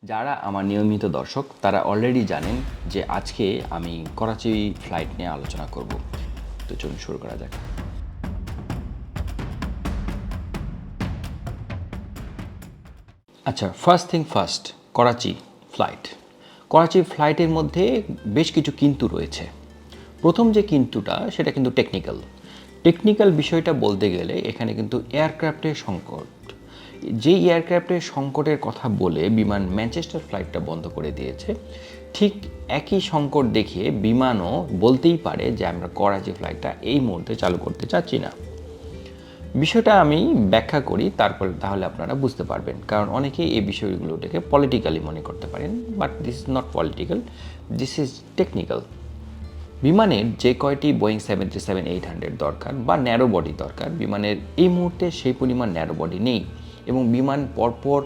যারা আমার নিয়মিত দর্শক তারা অলরেডি জানেন যে আজকে আমি করাচি ফ্লাইট নিয়ে আলোচনা করব। তো চলুন শুরু করা যাক। আচ্ছা, first thing first, Karachi flight. Karachi ফ্লাইটের মধ্যে বেশ কিছু কিন্তু রয়েছে। প্রথম যে কিন্তুটা সেটা কিন্তু টেকনিক্যাল বিষয়টা বলতে গেলে এখানে কিন্তু এয়ারক্রাফটের সংকট। যে এয়ারক্রাফটের সংকটের কথা বলে বিমান ম্যানচেস্টার ফ্লাইটটা বন্ধ করে দিয়েছে, ঠিক একই সংকট দেখিয়ে বিমানও বলতেই পারে যে আমরা করাচি ফ্লাইটটা এই মুহূর্তে চালু করতে চাচ্ছি না। বিষয়টা আমি ব্যাখ্যা করি, তাহলে আপনারা বুঝতে পারবেন, কারণ অনেকেই এই বিষয়গুলোটাকে পলিটিক্যালি মনে করতে পারেন, but this is not political, this is technical. বিমানের যে কয়টি বোয়িং 737-800 দরকার বা ন্যারো বডি দরকার, বিমানের এই মুহূর্তে সেই পরিমাণ ন্যারো বডি নেই, এবং বিমান পরপর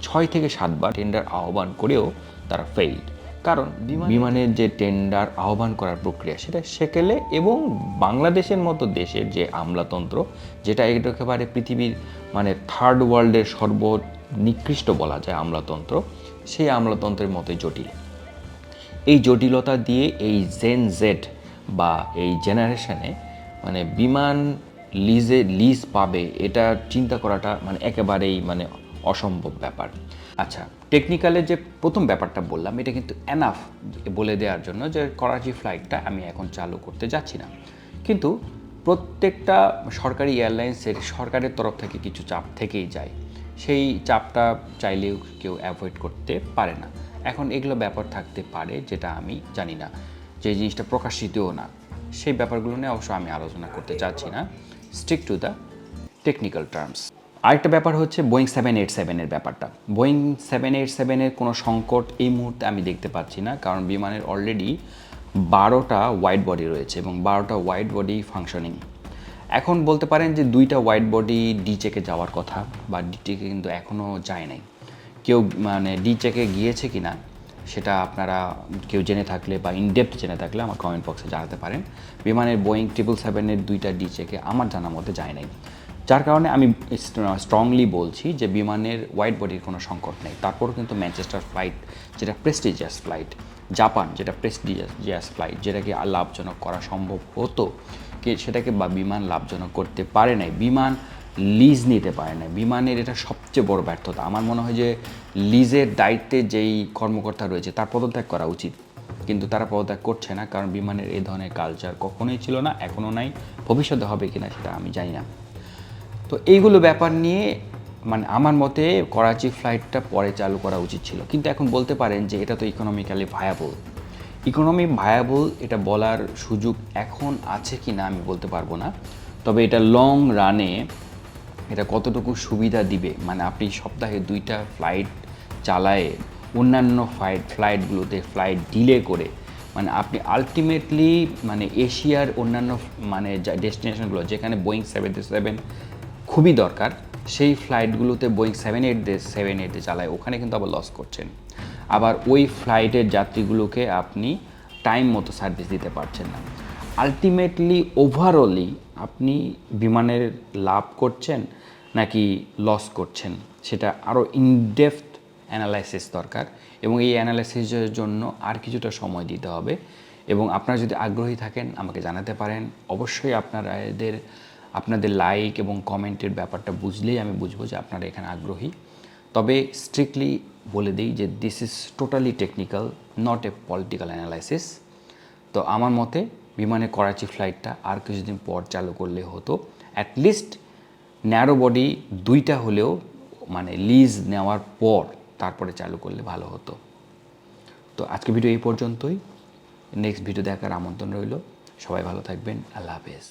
6 থেকে 7 বার টেন্ডার আহ্বান করেও তারা ফেইল্ড। কারণ বিমানের যে টেন্ডার আহ্বান করার প্রক্রিয়া সেটা সেকেলে, এবং বাংলাদেশের মতো দেশের যে আমলাতন্ত্র, যেটা একেবারে পৃথিবীর থার্ড ওয়ার্ল্ডের সর্বনিকৃষ্ট বলা যায় আমলাতন্ত্র, সেই আমলাতন্ত্রের মতোই জটিল। এই জটিলতা দিয়ে এই জেড বা এই জেনারেশনে বিমান লিজ পাবে, এটা চিন্তা করাটা একেবারেই অসম্ভব ব্যাপার। আচ্ছা, টেকনিক্যালের যে প্রথম ব্যাপারটা বললাম, এটা কিন্তু এনাফ বলে দেওয়ার জন্য যে করাচি ফ্লাইটটা আমি এখন চালু করতে যাচ্ছি না। কিন্তু প্রত্যেকটা সরকারি এয়ারলাইন্সের সরকারের তরফ থেকে কিছু চাপ থেকেই যায়, সেই চাপটা চাইলেও কেউ অ্যাভয়েড করতে পারে না। এখন এগুলো ব্যাপার থাকতে পারে যেটা আমি জানি না, যে জিনিসটা প্রকাশিতও না, সেই ব্যাপারগুলো নিয়ে অবশ্য আমি আলোচনা করতে চাচ্ছি না। Stick to the technical terms. আরেকটা ব্যাপার হচ্ছে বোয়িং 787-এর ব্যাপারটা। বোয়িং 787-এর কোনো সংকট এই মুহূর্তে আমি দেখতে পাচ্ছি না, কারণ বিমানের অলরেডি 12টা ওয়াইড বডি রয়েছে এবং 12টা ওয়াইড বডি ফাংশনিং। এখন বলতে পারেন যে 2টা ওয়াইড বডি ডি চেকে যাওয়ার কথা, বা ডি চেকে কিন্তু এখনও যায় নাই। কেউ ডি চেকে গিয়েছে কি না সেটা আপনারা কেউ জেনে থাকলে বা ইনডেপথ জেনে থাকলে আমার কমেন্ট বক্সে জানাতে পারেন। বিমানের বোয়িং 777-এর 2টা ডি চেকে আমার জানার মধ্যে যায় নাই, যার কারণে আমি স্ট্রংলি বলছি যে বিমানের ওয়াইড বডির কোনো সংকট নেই। তারপরও কিন্তু ম্যানচেস্টার ফ্লাইট, যেটা প্রেস্টিজিয়াস ফ্লাইট, জাপান যেটা প্রেস্টিজিয়াস ফ্লাইট, যেটাকে লাভজনক করা সম্ভব হতো, সেটাকে বা বিমান লাভজনক করতে পারে নাই, বিমান লিজ নিতে পারে না। বিমানের এটা সবচেয়ে বড় ব্যর্থতা। আমার মনে হয় যে লিজের দায়িত্বে যেই কর্মকর্তা রয়েছে তার পদত্যাগ করা উচিত, কিন্তু তারা পদত্যাগ করছে না, কারণ বিমানের এই ধরনের কালচার কখনোই ছিল না, এখনও নাই, ভবিষ্যতে হবে কিনা সেটা আমি জানি না। তো এইগুলো ব্যাপার নিয়ে আমার মতে করাচি ফ্লাইটটা পরে চালু করা উচিত ছিল, কিন্তু এখন বলতে পারেন যে এটা তো ইকোনমিক্যালি ভায়াবল, এটা বলার সুযোগ এখন আছে কি না আমি বলতে পারবো না। তবে এটা লং রানে এটা কতটুকু সুবিধা দিবে, আপনি সপ্তাহে 2টা ফ্লাইট চালায়ে অন্যান্য ফ্লাইটগুলোতে ফ্লাইট ডিলে করে আপনি আলটিমেটলি এশিয়ার অন্যান্য ডেস্টিনেশনগুলো যেখানে বোয়িং 737 খুবই দরকার, সেই ফ্লাইটগুলোতে বোয়িং 787 চালায়, ওখানে কিন্তু আবার লস করছেন। আবার ওই ফ্লাইটের যাত্রীগুলোকে আপনি টাইম মতো সার্ভিস দিতে পারছেন না। আলটিমেটলি ওভারঅলি আপনি বিমানের লাভ করছেন নাকি লস করছেন, সেটা আরও ইনডেপথ অ্যানালাইসিস দরকার, এবং এই অ্যানালাইসিসের জন্য আর কিছুটা সময় দিতে হবে। এবং আপনারা যদি আগ্রহী থাকেন আমাকে জানাতে পারেন। অবশ্যই আপনাদের লাইক এবং কমেন্টের ব্যাপারটা বুঝলেই আমি বুঝবো যে আপনারা এখানে আগ্রহী। তবে স্ট্রিক্টলি বলে দিই যে this is totally technical, not a political analysis. তো আমার মতে বিমানে করাচি ফ্লাইটটা আর কিছুদিন পর চালু করলে হতো, অ্যাটলিস্ট ন্যারো বডি 2টা হলেও লিজ নেওয়ার পর তারপরে চালু করলে ভালো হতো। তো আজকে ভিডিও এই পর্যন্তই। নেক্সট ভিডিও দেখার আমন্ত্রণ রইল। সবাই ভালো থাকবেন। আল্লাহ হাফেজ।